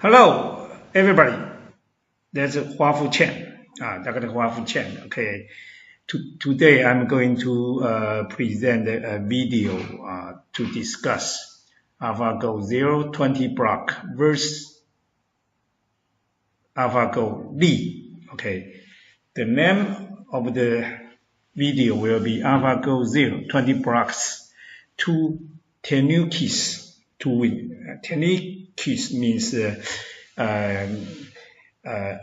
Hello, everybody. That's Hua-Fu Chen. Dr. Hua-Fu Chen. Okay. Today I'm going to present a video to discuss AlphaGo Zero 20 block versus AlphaGo Lee. Okay. The name of the video will be AlphaGo Zero 20 blocks, 2 tenukis to win. Tenukis means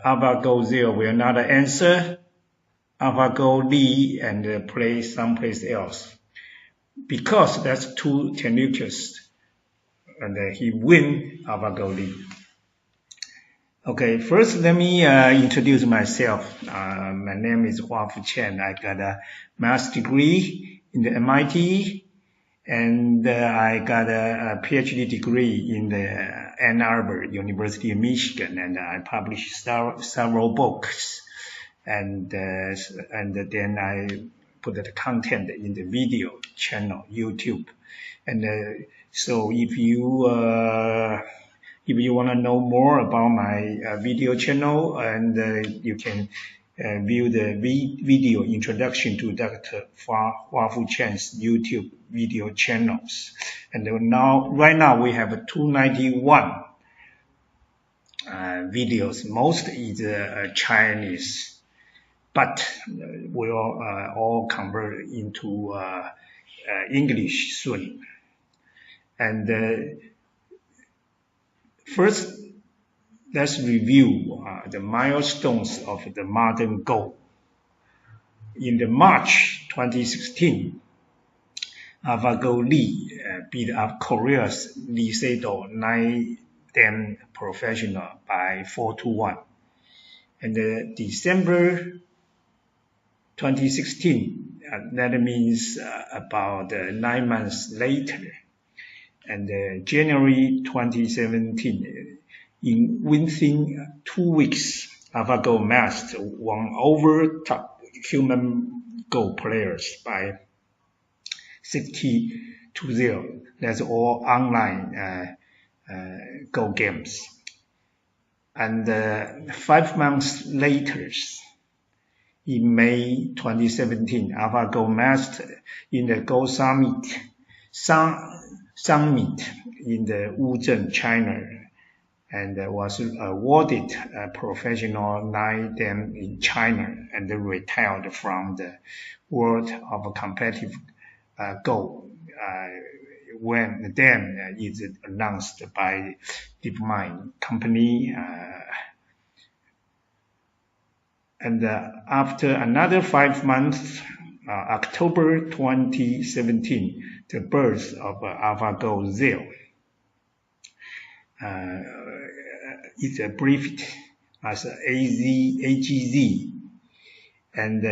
AlphaGo Zero will not answer AlphaGo Lee and play someplace else. Because that's 2 tenukis and he win AlphaGo Lee. Okay, first let me introduce myself. My name is Hua-Fu Chen. I got a master's degree in the MIT, and I got a PhD degree in the Ann Arbor University of Michigan, and I published several books, and then I put the content in the video channel, YouTube. And so if you want to know more about my video channel, and you can view the video introduction to Dr. Hua-Fu Chen's YouTube video channels. And right now we have 291 videos. Most is Chinese, but we'll all convert into English soon. And first, let's review the milestones of the modern Go. In the March 2016, AlphaGo Lee beat up Korea's Sedol 9-dan professional by 4-1. And December 2016, that means about 9 months later, and January 2017, within 2 weeks, AlphaGo Master won over top human Go players by 60-0. That's all online Go games. And 5 months later, in May 2017, AlphaGo Master in the Go Summit in the Wuzhen, China, and was awarded a professional 9-dan in China and retired from the world of competitive Go when then is announced by DeepMind company. And after another 5 months, October 2017, the birth of AlphaGo Zero is abbreviated as AGZ, and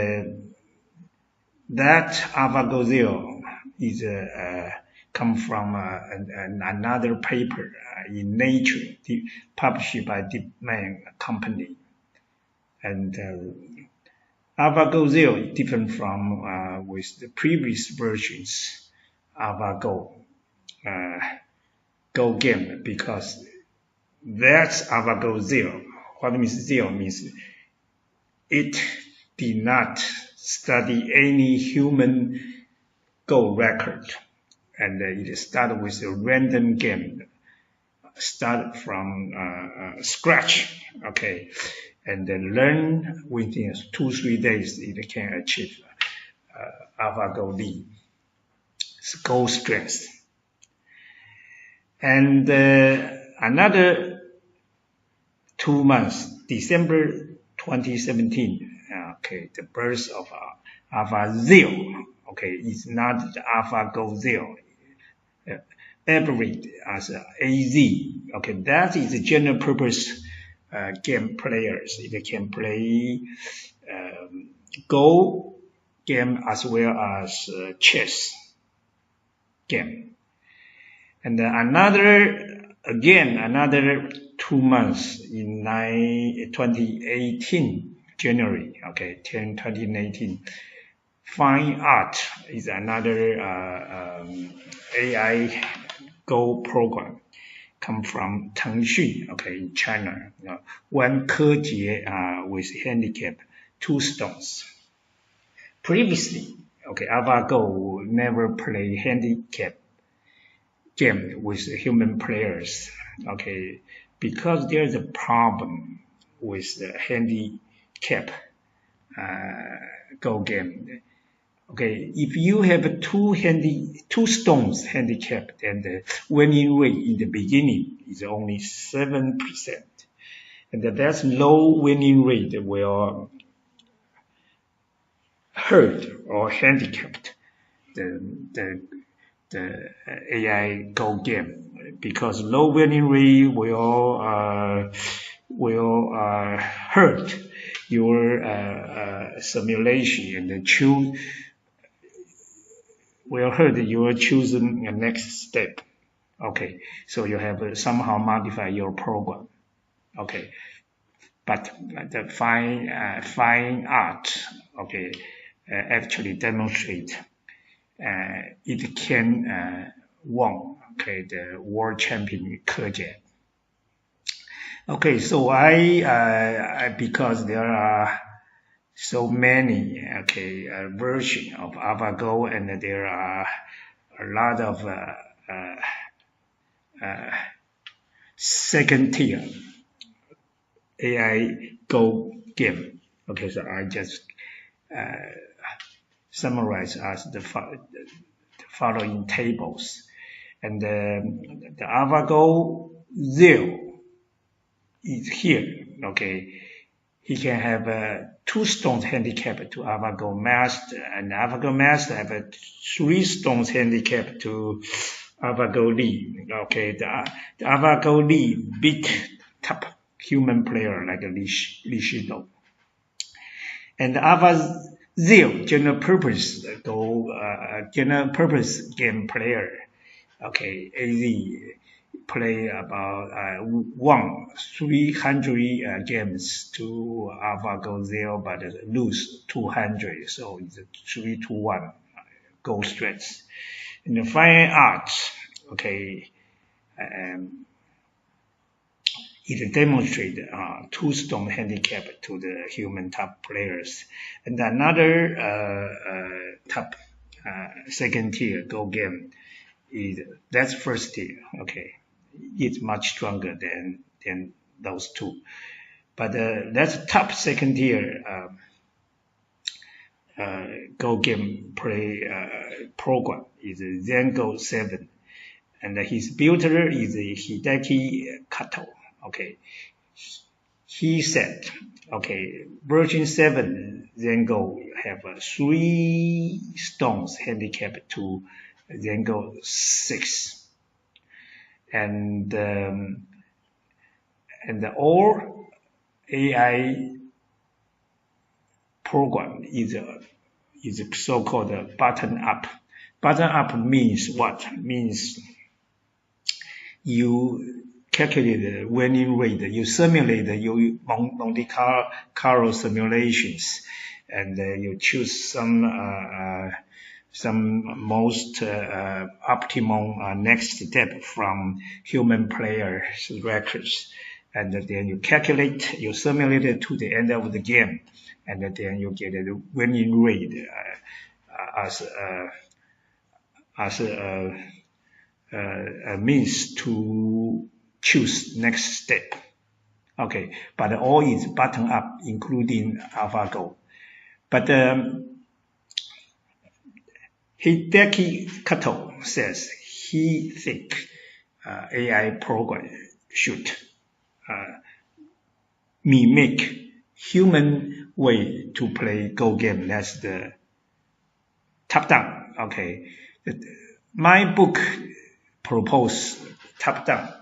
that AlphaGo Zero is come from another paper in Nature published by DeepMind company. And AlphaGo Zero is different from with the previous versions AlphaGo Go game, because that's AlphaGo Zero. What means zero means it did not study any human Go record, and it started with a random game, start from scratch, okay, and then learn within 2-3 days it can achieve AlphaGo Lee Go strength. And another 2 months, December 2017, okay, the birth of AlphaZero, okay, it's not the AlphaGo Zero, abbreviated as AZ, okay, that is a general purpose game players. It can play Go game as well as chess game. And another 2 months in 2018, January, okay, 2018. Fine Art is another AI Go program. come from Tengxun, okay, in China. One Ke Jie with handicap, 2 stones. Previously, okay, AlphaGo never play handicap game with human players, okay, because there's a problem with the handicap Go game. Okay, if you have two stones handicap, then the winning rate in the beginning is only 7%, and that's low winning rate will hurt or handicapped the AI Go game, because low winning rate will hurt your simulation and will hurt your choosing the next step. Okay, so you have to somehow modify your program. Okay, but the fine art, okay, actually demonstrate it can won, okay, the world champion Ke Jie. Okay, so I because there are so many, okay, version of AlphaGo, and there are a lot of second tier AI Go game. Okay, so I just summarize as the following tables. And the AlphaGo Zero is here, okay. He can have 2 stones handicap to AlphaGo Master, and AlphaGo Master have 3 stones handicap to AlphaGo Lee. Okay, the AlphaGo Lee beat top human player like Lee Sedol. And the AlphaZero general purpose game player, okay, AZ play about 300 games to AlphaGo Zero, but lose 200, so it's a 3-1 goal stretch. In the fine art, okay, it demonstrates 2 stone handicap to the human top players. And another top second tier Go game that's first tier, okay. It's much stronger than those 2. But that's top second tier Go game play program is Zengo 7, and his builder is Hideki Kato. Okay, he said, okay, version 7 Zengo have 3 stones handicap to Zengo 6. And all AI program is a so-called bottom up. Bottom up means what? Means you calculate the winning rate, you simulate your Monte Carlo simulations, and you choose some most optimum next step from human players' records, and then you calculate, you simulate it to the end of the game, and then you get a winning rate as a means to choose next step. Okay, but all is bottom up, including AlphaGo. But Hideki Kato says he thinks AI program should mimic human way to play Go game. That's the top down. Okay, my book propose top down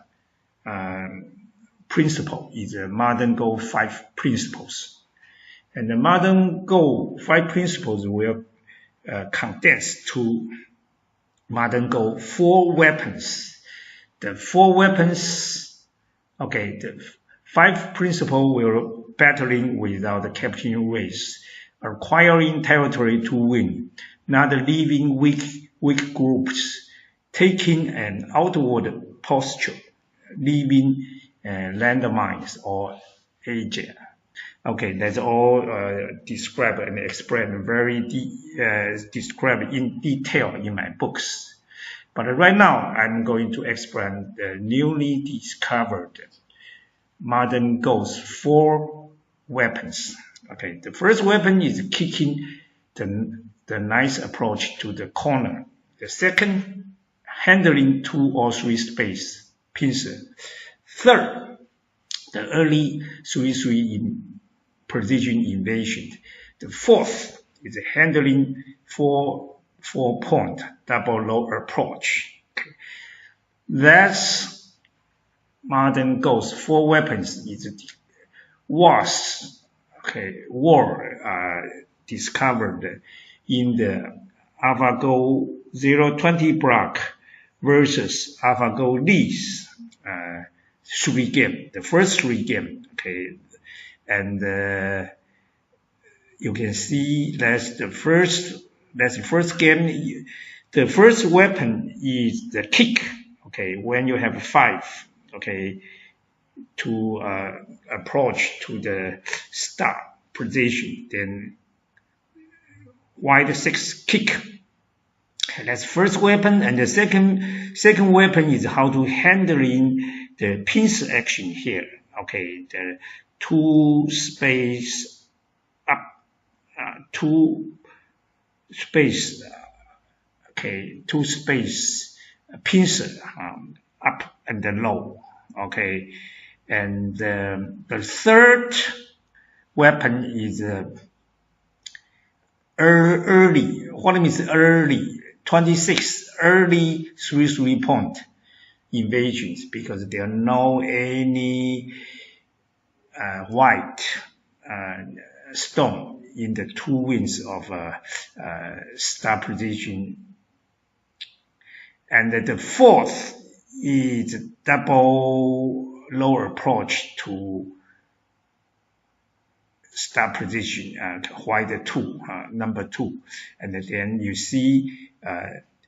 principle is a modern Go 5 principles, and the modern Go 5 principles will condensed to modern Go 4 weapons. The 4 weapons, okay, the 5 principle will battling without capturing race, acquiring territory to win, not leaving weak groups, taking an outward posture, living landmines or AJ. Okay, that's all described and explained described in detail in my books. But right now, I'm going to explain the newly discovered modern Go's 4 weapons. Okay, the first weapon is kicking the nice approach to the corner. The second, handling 2 or 3 space pincer. Third, the early 3-3 in precision invasion. The fourth is handling 4-point double low approach. Okay. That's modern Go's 4 weapons were discovered in the AlphaGo Zero 20 block versus AlphaGo Lee's 3 game, the first 3 game. Okay, and you can see that's the first game. The first weapon is the kick. Okay, when you have 5. Okay, to approach to the start position, then white 6 kick. That's first weapon, and the second weapon is how to handling the pincer action here. Okay, the 2 space up, 2 space. Okay, 2 space pincer up and then low. Okay, and the third weapon is early. What means early? 26 early 3-3 point invasions, because there are no any white stone in the 2 wings of star position. And the fourth is double low approach to star position, white 2, number 2. And then you see,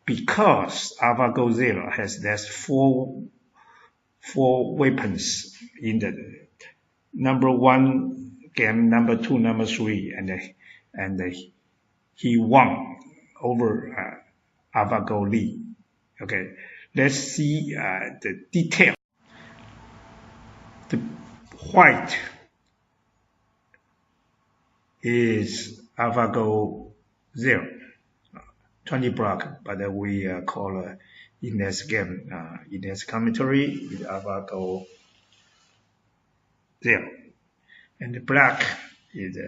because AlphaGo Zero has that's 4 weapons in the number 1 game, number 2, number 3, and he won over AlphaGo Lee. Okay, let's see the detail. The white is AlphaGo Zero 20 block, but we call in this game, in this commentary, is AlphaGo Zero, and the black is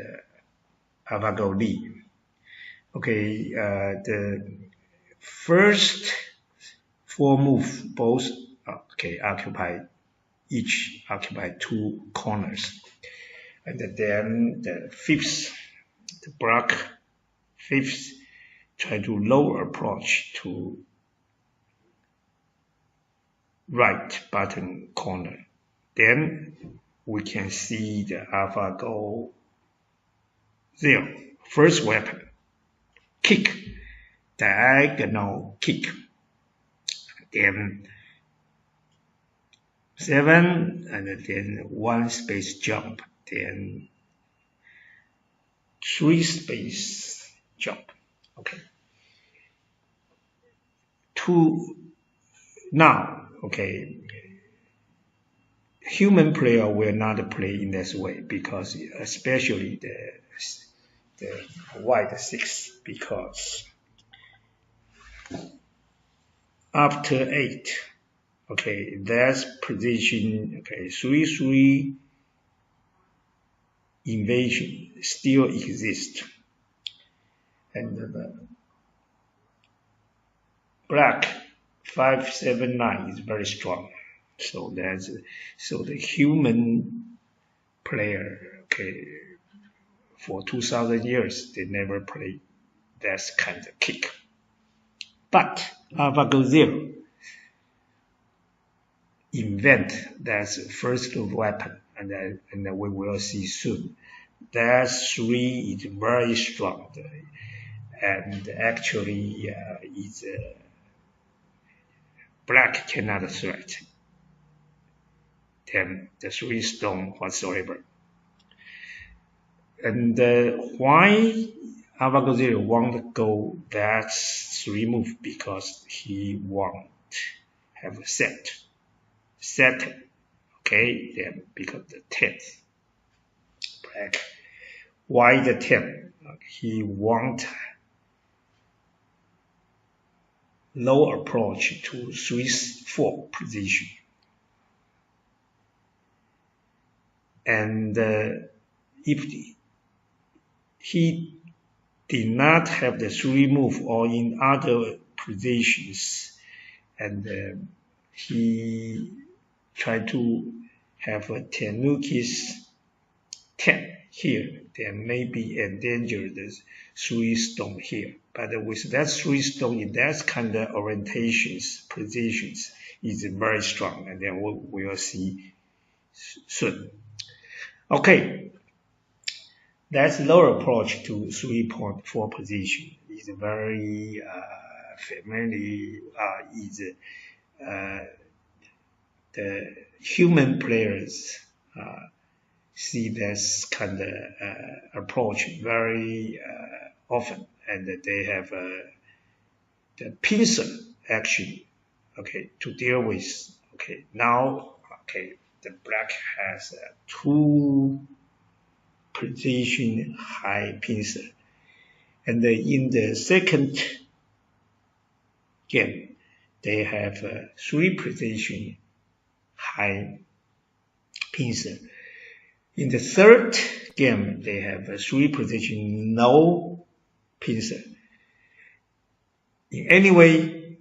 AlphaGo Lee. Okay, the first 4 moves both each occupy 2 corners, and then the fifth, the black fifth, try to low approach to right bottom corner. Then we can see the AlphaGo Zero first weapon, kick, diagonal kick. Then 7, and then 1 space jump, then 3 space jump. Okay. Now, okay, human player will not play in this way, because especially the white 6, because after 8, okay, that's position, okay, 3-3 invasion still exists, and the black 5-7-9 is very strong. So the human player, okay, for 2,000 years they never played that kind of kick. But AlphaGo Zero invent that first weapon, and we will see soon. That 3 is very strong, and actually is black cannot threat. than the 3 stone whatsoever. And why AlphaGo Zero want to go that 3 move? Because he want have a set, okay, then because the 10th black. Why the 10? He want low approach to 3-4 position. And if he did not have the 3 move or in other positions, and he tried to have a tenukis 10 here, there may be endangered the 3 stone here. But with that 3 stone in that kind of orientations, positions is very strong, and then we will see soon. Okay, that's lower approach to 3.4 position. Is very familiar. Is the human players see this kind of approach very often, and they have the pincer action, okay, to deal with. Okay, now, okay, the black has 2 position high pincer, and in the second game they have 3 position high pincer. In the third game they have 3 position no pincer. In any way,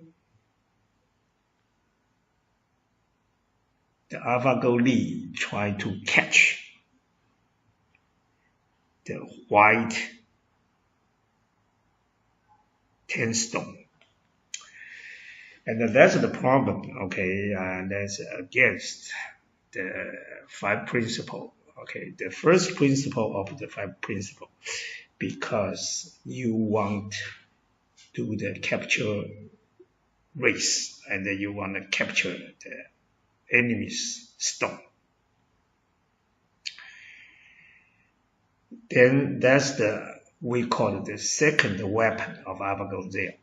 the AlphaGo Lee try to catch the white 10 stone. And that's the problem, okay, that's against the 5 principle. Okay, the first principle of the 5 principle, because you want to do the capture race, and then you want to capture the enemy's stone. Then that's we call it the second weapon of AlphaGo Zero,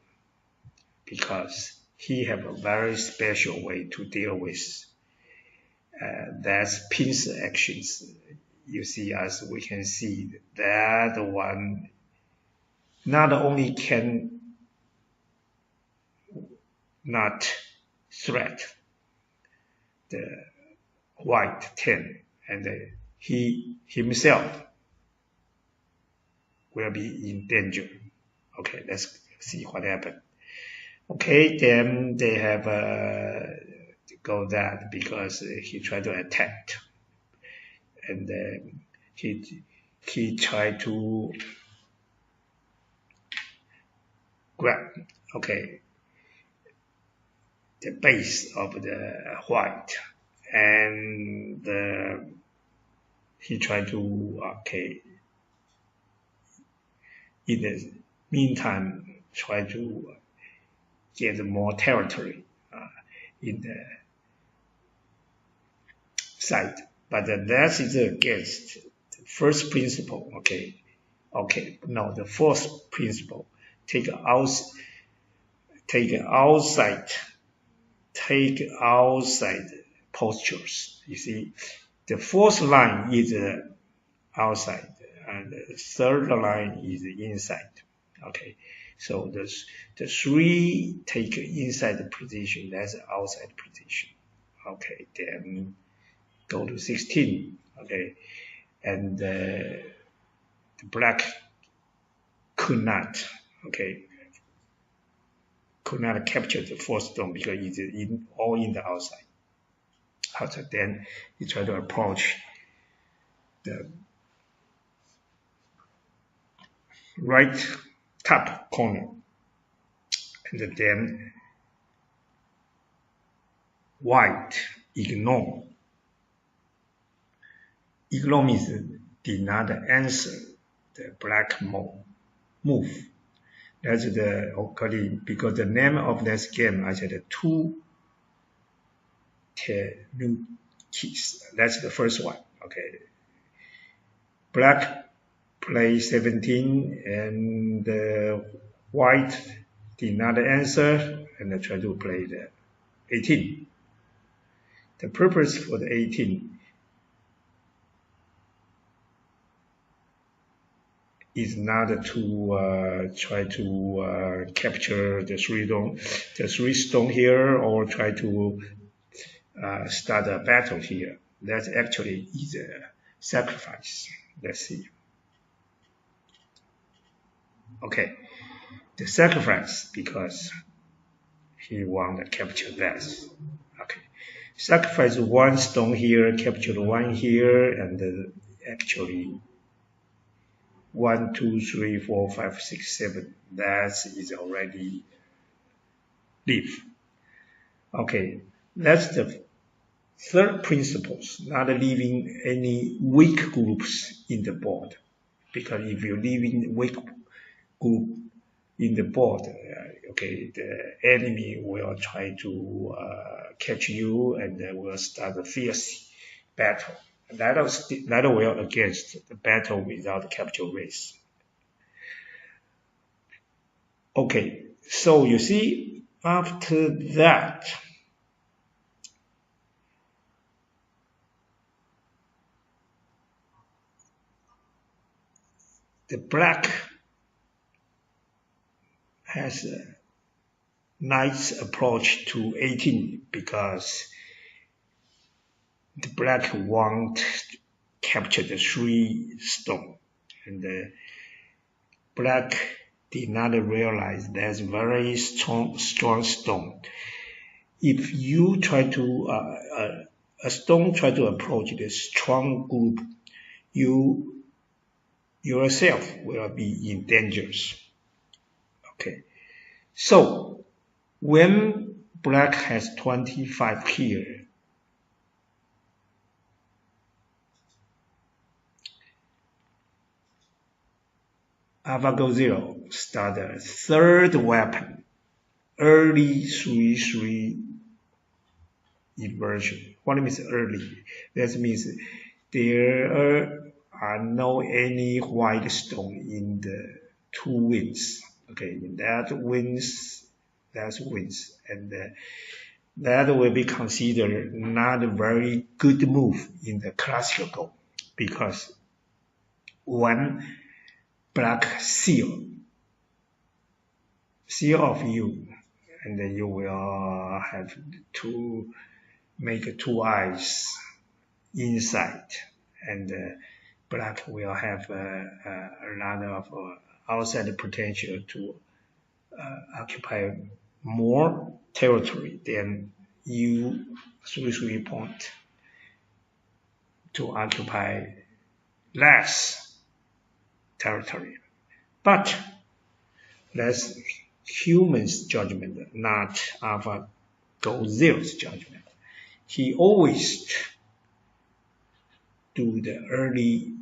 because he have a very special way to deal with that's pincer actions. You see, as we can see, that one not only can not threat the white 10, and he himself will be in danger. Okay, let's see what happened. Okay, then they have go that because he tried to attack, and he tried to grab, okay, the base of the white, and he tried to, okay, in the meantime try to get more territory in the side. But that is against the first principle, okay, no, the fourth principle, take outside postures. You see, the fourth line is outside, and the third line is inside. Okay, so the 3 take inside the position, that's outside position. Okay, then go to 16. Okay, and the black could not capture the 4th stone because it's all in the outside. Then he tried to approach the right top corner, and then white ignore means did not answer the black move. That's because the name of this game, I said 2 keys. That's the first one. Okay. Black play 17 and white did not answer and I try to play the 18. The purpose for the 18 is not to try to capture the three stone here, or try to start a battle here. That actually is a sacrifice. Let's see. Okay, the sacrifice because he want to capture that. Okay, sacrifice one stone here, capture one here, and actually 1, 2, 3, 4, 5, 6, 7. That is already leave. Okay, that's the third principle, not leaving any weak groups in the board. Because if you're leaving weak group in the board, okay, the enemy will try to catch you and will start a fierce battle. That will against the battle without capture race. Okay, so you see, after that, the black has a nice approach to 18 because the black won't capture the 3 stone, and the black did not realize there's very strong stone. If you try to a stone try to approach the strong group, you yourself will be in danger. Okay, so when black has 25 here, AlphaGo Zero start a third weapon, early 3-3 inversion. What means early? That means there are no any white stone in the 2 wins. Okay, that wins, and that will be considered not a very good move in the classical, because when black seal of you, and then you will have to make 2 eyes inside, and black will have a lot of outside potential to occupy more territory than you 3 point to occupy less territory. But that's human's judgment, not AlphaGo Zero's judgment. He always do the early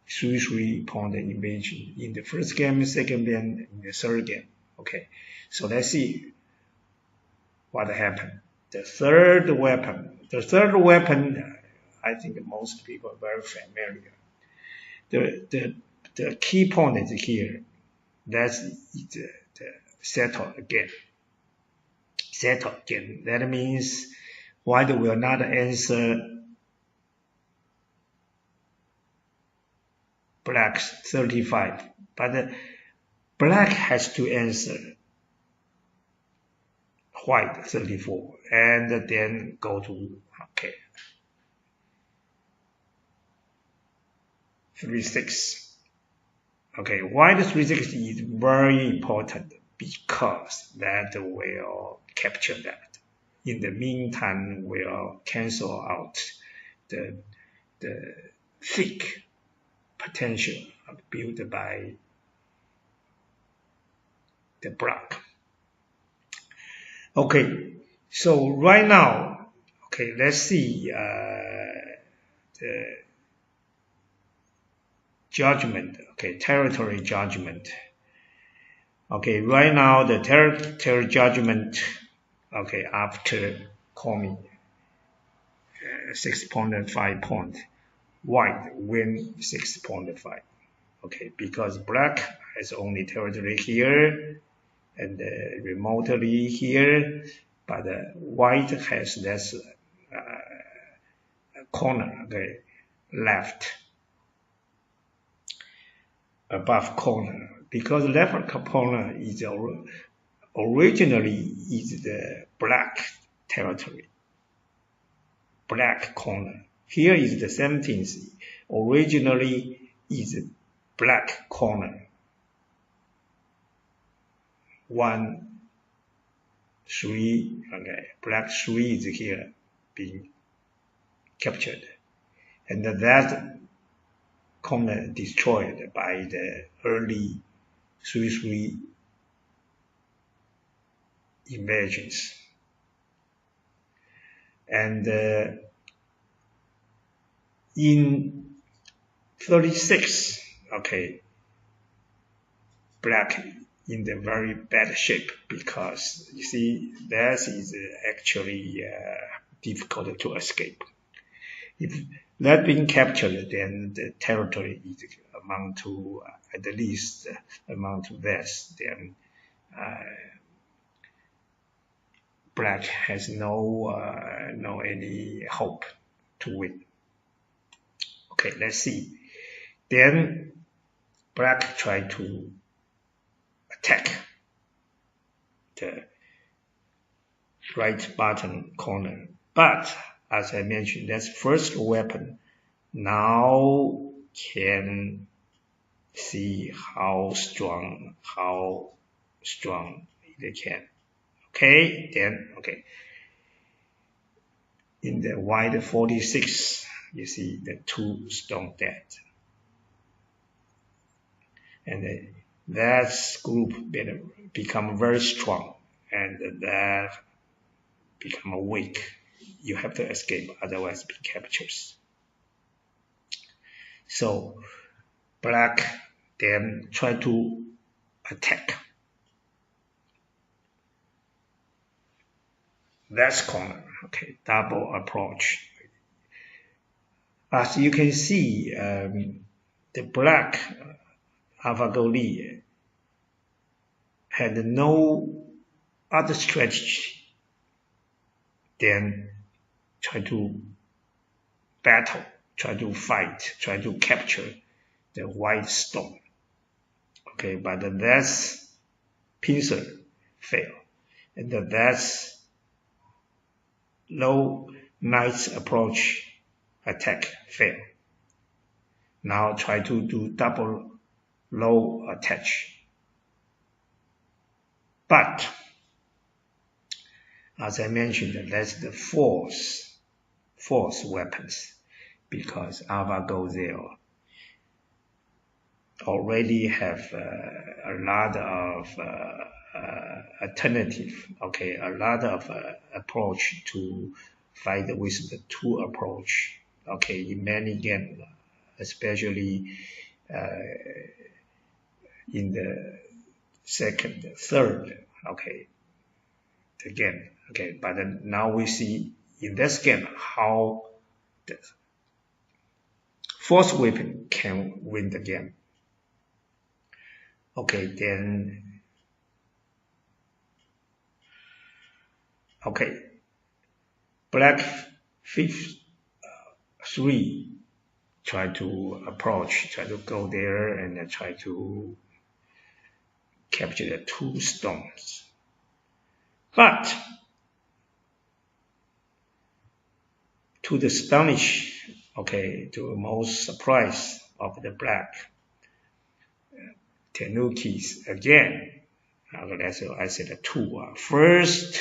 3 point invasion in the first game, second game, and the third game. Okay, so let's see what happened. The third weapon, I think most people are very familiar. The key point is here. That's the settle again. Settle again. That means white will not answer black's 35, but black has to answer white 34, and then go to 3-6. Okay, why the 3-6 is very important, because that will capture that. In the meantime, will cancel out the thick potential built by the black. Okay, so right now, okay, let's see the judgment. Okay, territory judgment. Okay, right now the territory judgment. Okay, after coming 6.5 point. White win 6.5. Okay, because black has only territory here and remotely here, but white has less corner, okay, left above corner, because left corner is originally is the black territory, black corner. Here is the 17th, originally is black corner. 1, 3, okay, black 3 is here being captured, and that corner destroyed by the early 3-3 invasions. And in 36, okay, black in the very bad shape, because you see that is actually difficult to escape. If that being captured, then the territory is amount to at least amount to this. Then black has no any hope to win. Okay, let's see. Then black try to attack the right bottom corner, but as I mentioned, that's first weapon. Now can see how strong they can. Okay, then okay. In the white 46, you see the 2 stone dead, and that group become very strong, and that become weak. You have to escape, otherwise be captured. So black then try to attack that corner. Okay, double approach. As you can see, the black AlphaGo Lee had no other strategy than try to battle, try to fight, try to capture the white stone. Okay, but that's pincer fail, and that's low knight's approach attack fail. Now try to do double low attach. But as I mentioned, that's the fourth weapons, because AlphaGo Zero already have a lot of alternative, okay, a lot of approach to fight with the 2 approach, okay, in many games, especially in the second, third, okay, the game, okay, but now we see in this game how the 4th weapon can win the game. Okay, then, okay, black 3 try to approach, try to go there and try to capture the 2 stones. But to the astonish, okay, to the most surprise of the black, tenukis again, I said 2. First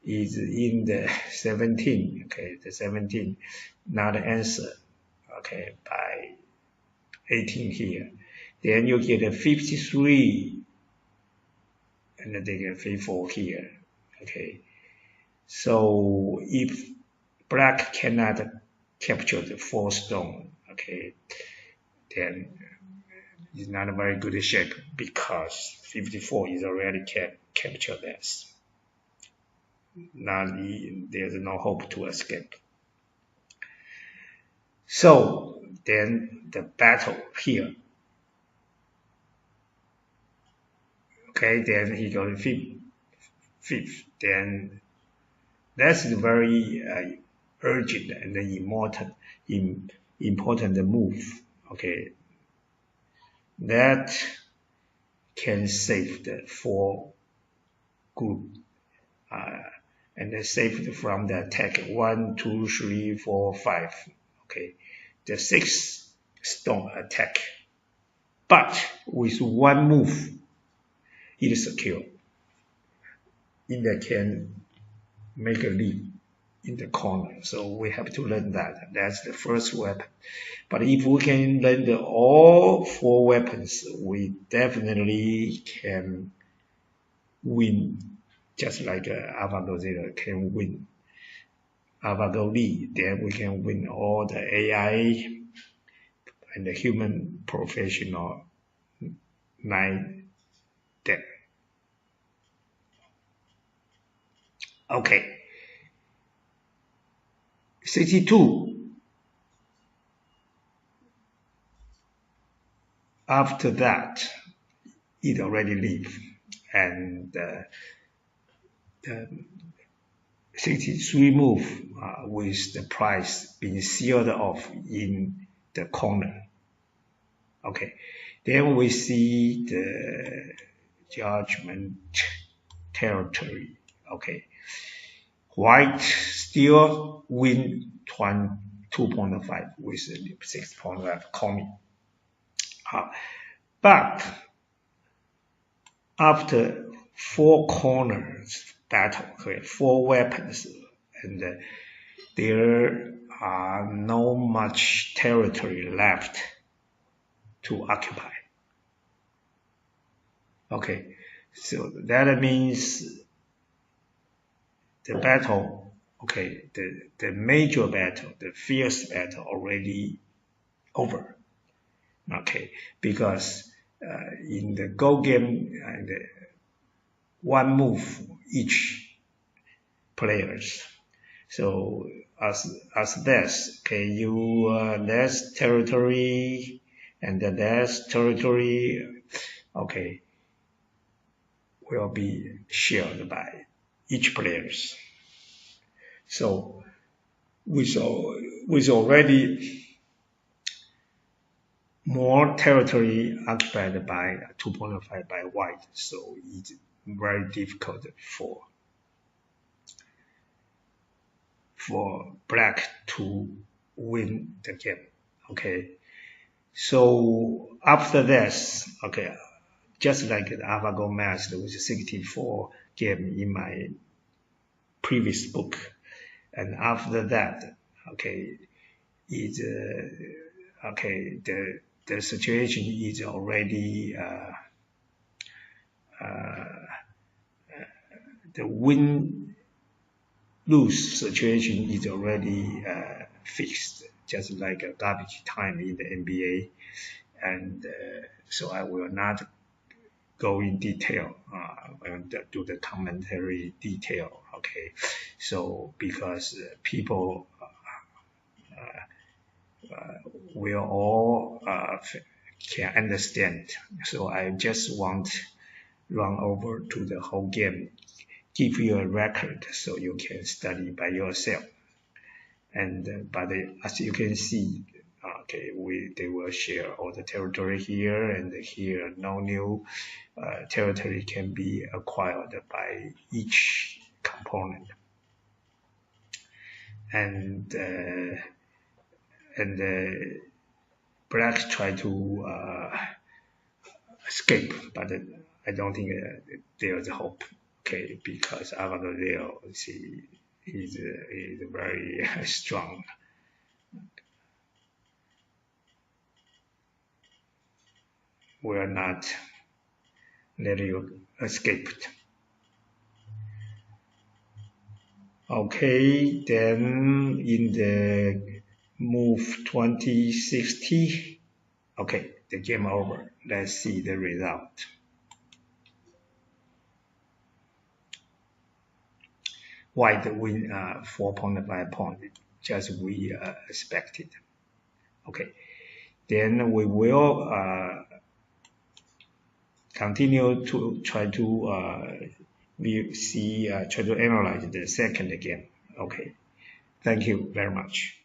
is in the 17, okay, the 17, not answer, okay, by 18 here. Then you get a 53, and they get 54 here, okay. So if black cannot capture the 4 stone, okay, then it's not a very good shape, because 54 is already captured this. Now there's no hope to escape. So then the battle here. Okay, then he goes fifth. Then that's very urgent and important move. Okay, that can save the 4 group and saved from the attack 1, 2, 3, 4, 5. Okay, the 6th stone attack, but with one move, it is secure. It can make a leap in the corner, so we have to learn that. That's the first weapon. But if we can learn all 4 weapons, we definitely can win, just like AlphaGo Zero can win AlphaGo Lee. Then we can win all the AI and the human professional 9 deck. Okay. 62. After that, it already leave, and the 63 move with the price being sealed off in the corner. Okay, then we see the judgment territory. Okay, white still win 2.5 with 6.5 coming. But after 4 corners battle, okay, 4 weapons, and there are no much territory left to occupy. Okay, so that means the battle, okay, the major battle, the fierce battle already over. Okay, because in the Go game, one move each players. So as this, okay, you less territory and the less territory, okay, will be shared by each players. So with already more territory occupied by 2.5 by white, so it's very difficult for black to win the game. Okay, so after this, okay, just like the AlphaGo Master with 64 game in my previous book, and after that, okay, it's okay, the situation is already the win-lose situation is already fixed, just like a garbage time in the NBA. And so I will not go in detail and do the commentary detail. Okay, so because people will all can understand. So I just want run over to the whole game, give you a record so you can study by yourself. And but as you can see, okay, they will share all the territory here and here. No new territory can be acquired by each component. And blacks try to escape, but I don't think there's hope. Okay, because AlphaGo Zero is very strong. Will not let you escape. Okay, then in the move 2060, okay, the game over. Let's see the result. White win 4.5 points, just we expected. Okay, then we will continue to try to try to analyze the second again. Okay, thank you very much.